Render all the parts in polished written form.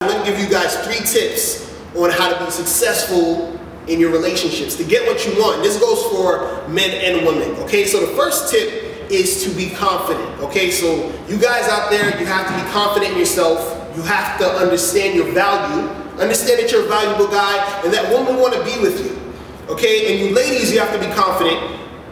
I'm going to give you guys 3 tips on how to be successful in your relationships, to get what you want. This goes for men and women, okay? So the first tip is to be confident, okay? So you guys out there, you have to be confident in yourself. You have to understand your value, understand that you're a valuable guy and that women want to be with you, okay? And you ladies, you have to be confident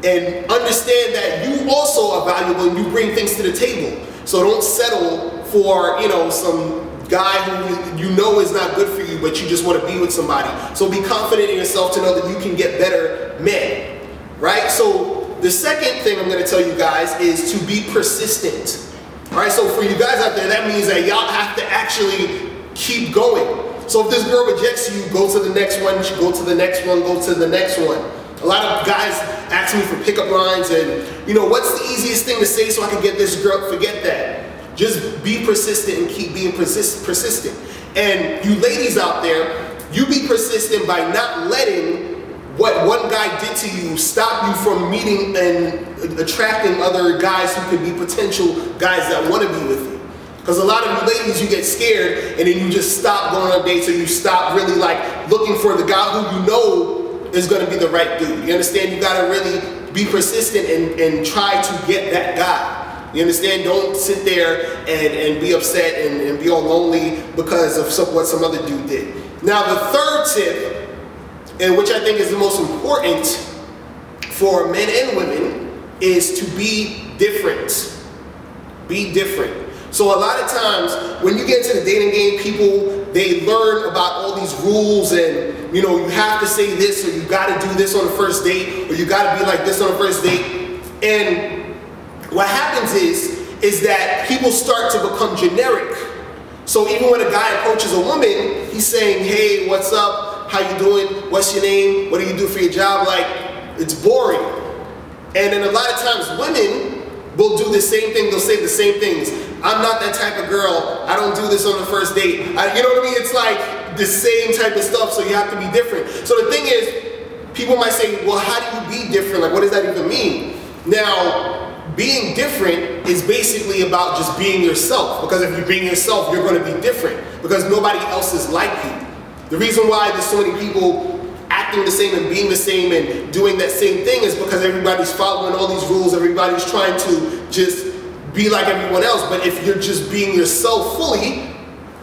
and understand that you also are valuable and you bring things to the table. So don't settle for, you know, some guy who you know is not good for you, but you just want to be with somebody. So be confident in yourself to know that you can get better men, right? So the second thing I'm going to tell you guys is to be persistent. All right, so for you guys out there, that means that y'all have to actually keep going. So if this girl rejects you, go to the next one, go to the next one, go to the next one. A lot of guys ask me for pickup lines and, you know, what's the easiest thing to say so I can get this girl? Forget that. Just be persistent and keep being persistent. And you ladies out there, you be persistent by not letting what one guy did to you stop you from meeting and attracting other guys who could be potential guys that want to be with you. Because a lot of you ladies, you get scared and then you just stop going on dates, or you stop really like looking for the guy who you know is going to be the right dude. You understand? You got to really be persistent and try to get that guy. You understand? Don't sit there and be upset and be all lonely because of what some other dude did. Now the third tip, and which I think is the most important for men and women, is to be different. Be different. So a lot of times when you get into the dating game, people, they learn about all these rules and, you know, you have to say this, or you got to do this on the first date, or you got to be like this on the first date. And what happens is that people start to become generic. So even when a guy approaches a woman, he's saying, hey, what's up? How you doing? What's your name? What do you do for your job? Like, it's boring. And then a lot of times women will do the same thing. They'll say the same things. I'm not that type of girl. I don't do this on the first date. You know what I mean? It's like the same type of stuff, so you have to be different. So the thing is, people might say, well, how do you be different? Like, what does that even mean? Now, being different is basically about just being yourself, because if you're being yourself, you're going to be different, because nobody else is like you. The reason why there's so many people acting the same and being the same and doing that same thing is because everybody's following all these rules, everybody's trying to just be like everyone else. But if you're just being yourself fully,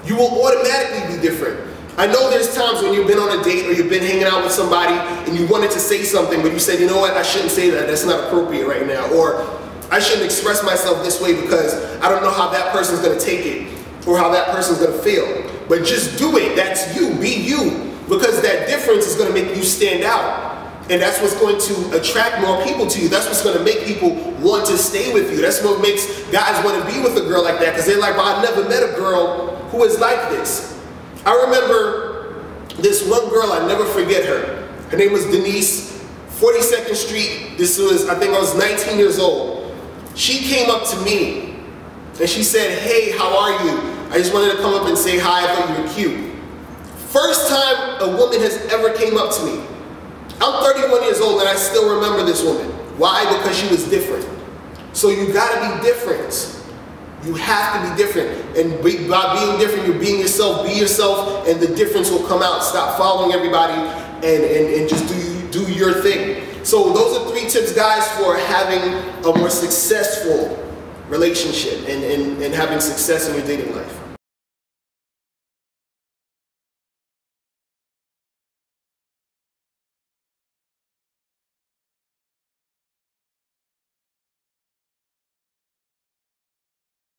you will automatically be different. I know there's times when you've been on a date or you've been hanging out with somebody and you wanted to say something, but you said, you know what, I shouldn't say that, that's not appropriate right now, or I shouldn't express myself this way because I don't know how that person's going to take it or how that person's going to feel. But just do it. That's you. Be you. Because that difference is going to make you stand out. And that's what's going to attract more people to you. That's what's going to make people want to stay with you. That's what makes guys want to be with a girl like that, because they're like, well, I've never met a girl who is like this. I remember this one girl, I never forget her. Her name was Denise, 42nd Street. This was, I think I was 19 years old. She came up to me and she said, hey, how are you? I just wanted to come up and say hi, I thought you were cute. First time a woman has ever came up to me. I'm 31 years old and I still remember this woman. Why? Because she was different. So you gotta be different. You have to be different. And by being different, you're being yourself. Be yourself and the difference will come out. Stop following everybody and just do your thing. So those are 3 tips, guys, for having a more successful relationship and having success in your dating life.